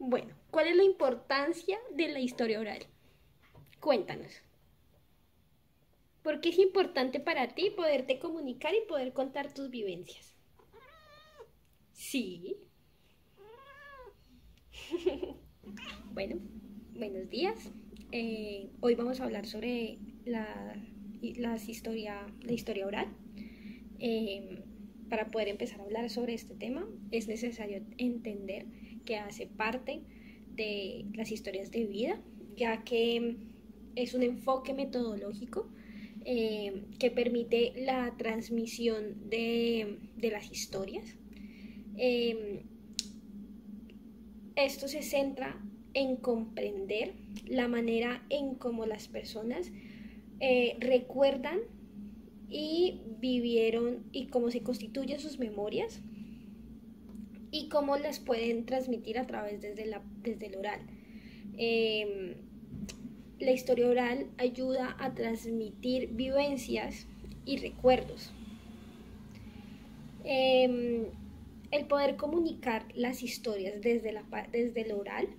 Bueno, ¿cuál es la importancia de la historia oral? Cuéntanos. ¿Por qué es importante para ti poderte comunicar y poder contar tus vivencias? Sí. Bueno, buenos días. Hoy vamos a hablar sobre la historia oral. Para poder empezar a hablar sobre este tema es necesario entender que hace parte de las historias de vida, ya que es un enfoque metodológico que permite la transmisión de las historias. Esto se centra en comprender la manera en cómo las personas recuerdan y vivieron y cómo se constituyen sus memorias y cómo las pueden transmitir a través desde el oral. La historia oral ayuda a transmitir vivencias y recuerdos. El poder comunicar las historias desde el oral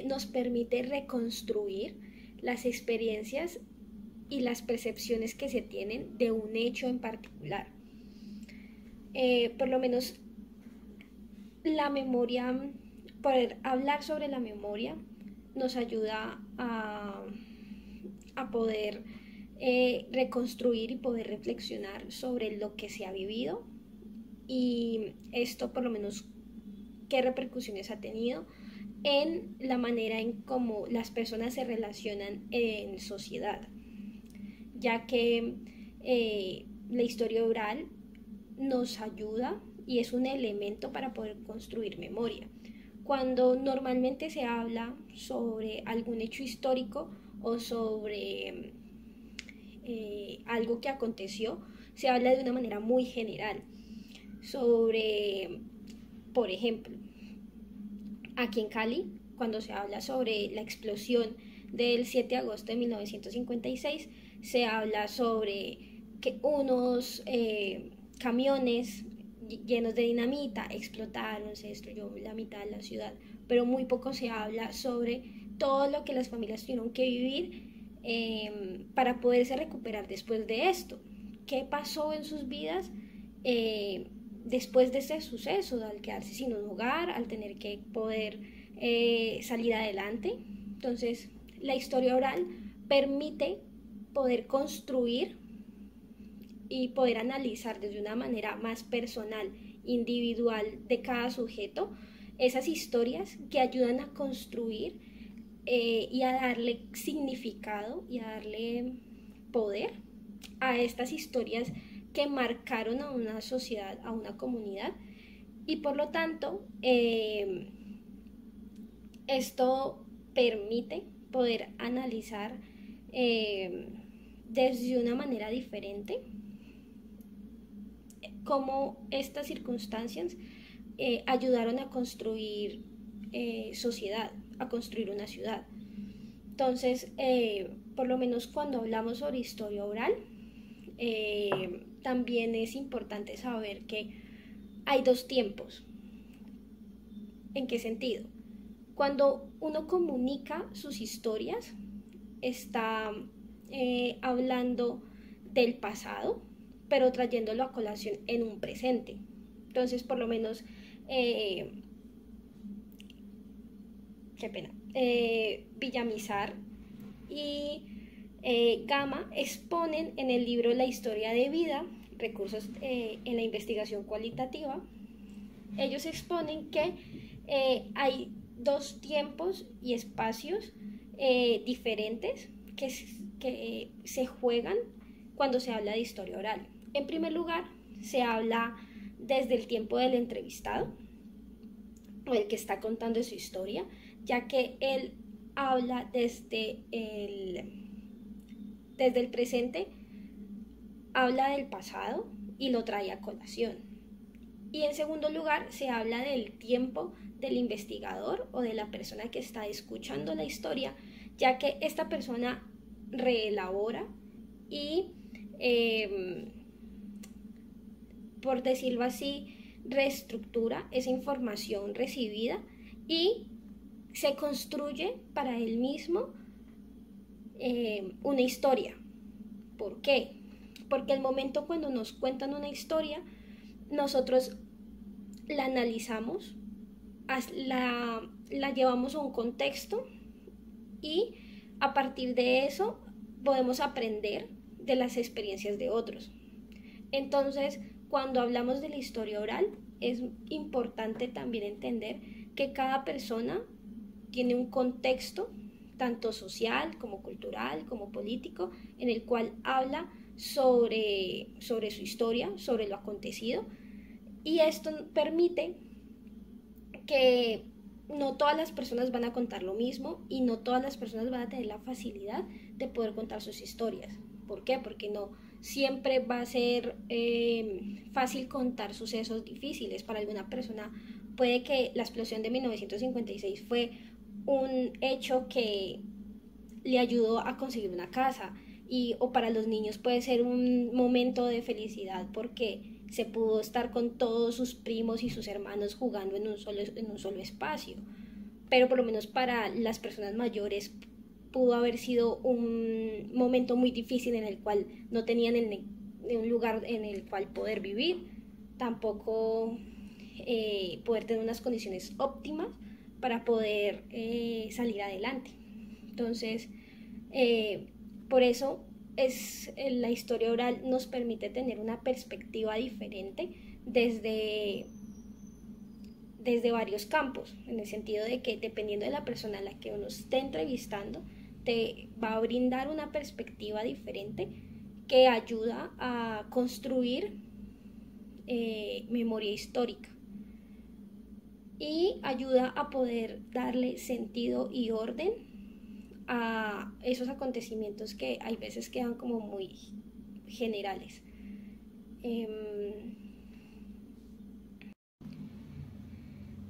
nos permite reconstruir las experiencias y las percepciones que se tienen de un hecho en particular. Por lo menos la memoria, poder hablar sobre la memoria nos ayuda a poder reconstruir y poder reflexionar sobre lo que se ha vivido y esto por lo menos qué repercusiones ha tenido en la manera en cómo las personas se relacionan en sociedad, ya que la historia oral nos ayuda y es un elemento para poder construir memoria. Cuando normalmente se habla sobre algún hecho histórico o sobre algo que aconteció, se habla de una manera muy general sobre, por ejemplo, aquí en Cali, cuando se habla sobre la explosión del 7 de agosto de 1956, se habla sobre que unos camiones llenos de dinamita explotaron, se destruyó la mitad de la ciudad, pero muy poco se habla sobre todo lo que las familias tuvieron que vivir para poderse recuperar después de esto. ¿Qué pasó en sus vidas después de este suceso, al quedarse sin un hogar, al tener que poder salir adelante? Entonces, la historia oral permite poder construir y poder analizar desde una manera más personal, individual de cada sujeto, esas historias que ayudan a construir y a darle significado y a darle poder a estas historias que marcaron a una sociedad, a una comunidad, y por lo tanto esto permite poder analizar desde una manera diferente cómo estas circunstancias ayudaron a construir sociedad, a construir una ciudad. Entonces, por lo menos cuando hablamos sobre historia oral, también es importante saber que hay dos tiempos. ¿En qué sentido? Cuando uno comunica sus historias, está hablando del pasado, pero trayéndolo a colación en un presente. Entonces, por lo menos, qué pena, Villamizar y Gama exponen en el libro La historia de vida, recursos en la investigación cualitativa. Ellos exponen que hay dos tiempos y espacios diferentes que se juegan cuando se habla de historia oral. En primer lugar, se habla desde el tiempo del entrevistado o el que está contando su historia, ya que él habla desde el presente, habla del pasado y lo trae a colación. Y en segundo lugar, se habla del tiempo del investigador o de la persona que está escuchando la historia, ya que esta persona reelabora y, por decirlo así, reestructura esa información recibida y se construye para él mismo una historia. ¿Por qué? Porque el momento cuando nos cuentan una historia, nosotros la analizamos, la llevamos a un contexto y a partir de eso podemos aprender de las experiencias de otros. Entonces, cuando hablamos de la historia oral, es importante también entender que cada persona tiene un contexto, tanto social como cultural, como político, en el cual habla sobre su historia, sobre lo acontecido, y esto permite que no todas las personas van a contar lo mismo y no todas las personas van a tener la facilidad de poder contar sus historias. ¿Por qué? Porque no siempre va a ser fácil contar sucesos difíciles. Para alguna persona puede que la explosión de 1956 fue un hecho que le ayudó a conseguir una casa, o para los niños puede ser un momento de felicidad porque se pudo estar con todos sus primos y sus hermanos jugando en un solo espacio. Pero por lo menos para las personas mayores pudo haber sido un momento muy difícil en el cual no tenían un lugar en el cual poder vivir, tampoco poder tener unas condiciones óptimas para poder salir adelante. Entonces, por eso la historia oral nos permite tener una perspectiva diferente desde varios campos, en el sentido de que dependiendo de la persona a la que uno esté entrevistando, te va a brindar una perspectiva diferente que ayuda a construir memoria histórica y ayuda a poder darle sentido y orden a esos acontecimientos que hay veces quedan como muy generales.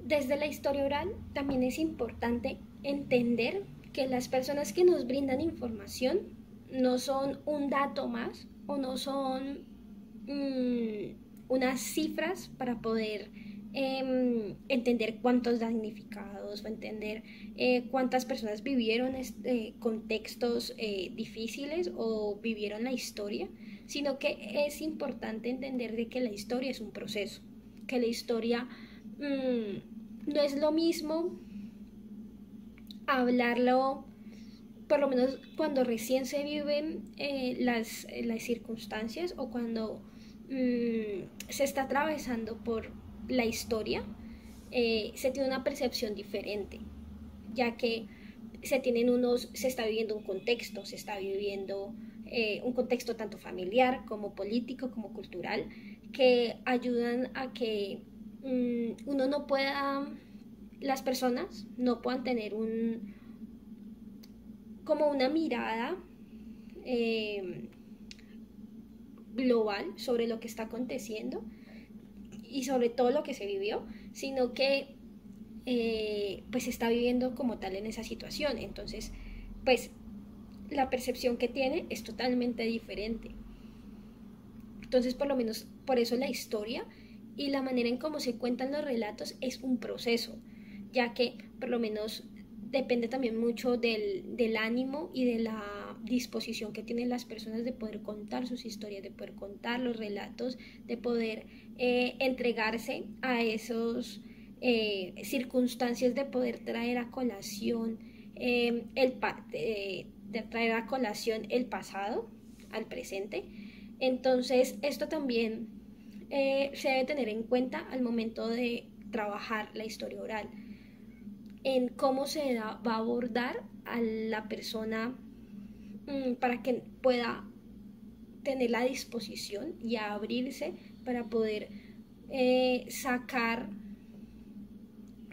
Desde la historia oral también es importante entender que las personas que nos brindan información no son un dato más o no son unas cifras para poder entender cuántos damnificados o entender cuántas personas vivieron contextos difíciles o vivieron la historia, sino que es importante entender de que la historia es un proceso, que la historia no es lo mismo hablarlo, por lo menos cuando recién se viven las circunstancias o cuando se está atravesando por la historia, se tiene una percepción diferente, ya que se está viviendo un contexto, se está viviendo un contexto tanto familiar como político como cultural, que ayudan a que uno no pueda, las personas no puedan tener como una mirada global sobre lo que está aconteciendo y sobre todo lo que se vivió, sino que pues se está viviendo como tal en esa situación. Entonces, pues la percepción que tiene es totalmente diferente. Entonces, por lo menos por eso la historia y la manera en cómo se cuentan los relatos es un proceso, ya que por lo menos depende también mucho del ánimo y de la disposición que tienen las personas de poder contar sus historias, de poder contar los relatos, de poder entregarse a esos circunstancias, de poder traer a colación el pasado al presente. Entonces esto también se debe tener en cuenta al momento de trabajar la historia oral, en cómo se va a abordar a la persona para que pueda tener la disposición y abrirse para poder sacar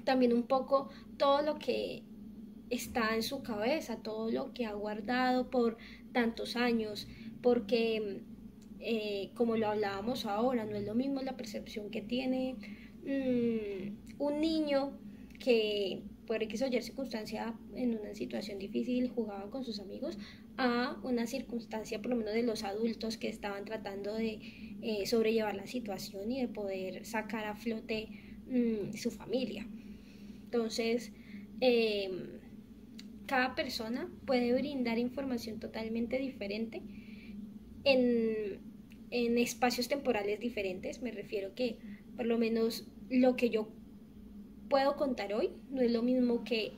también un poco todo lo que está en su cabeza, todo lo que ha guardado por tantos años, porque como lo hablábamos ahora, no es lo mismo la percepción que tiene un niño que por X o Y circunstancia en una situación difícil jugaba con sus amigos, a una circunstancia por lo menos de los adultos que estaban tratando de sobrellevar la situación y de poder sacar a flote su familia. Entonces cada persona puede brindar información totalmente diferente en espacios temporales diferentes. Me refiero que por lo menos lo que yo puedo contar hoy no es lo mismo que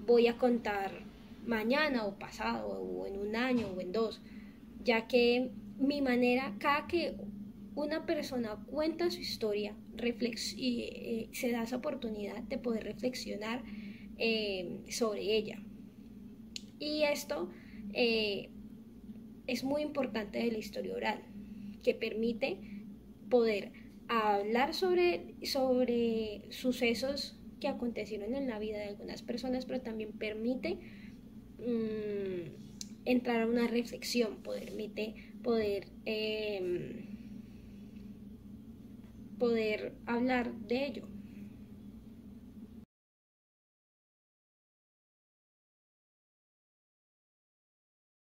voy a contar mañana o pasado o en un año o en dos, ya que mi manera, cada que una persona cuenta su historia y se da esa oportunidad de poder reflexionar sobre ella. Y esto es muy importante de la historia oral, que permite poder hablar sobre sucesos que acontecieron en la vida de algunas personas, pero también permite entrar a una reflexión, poder hablar de ello.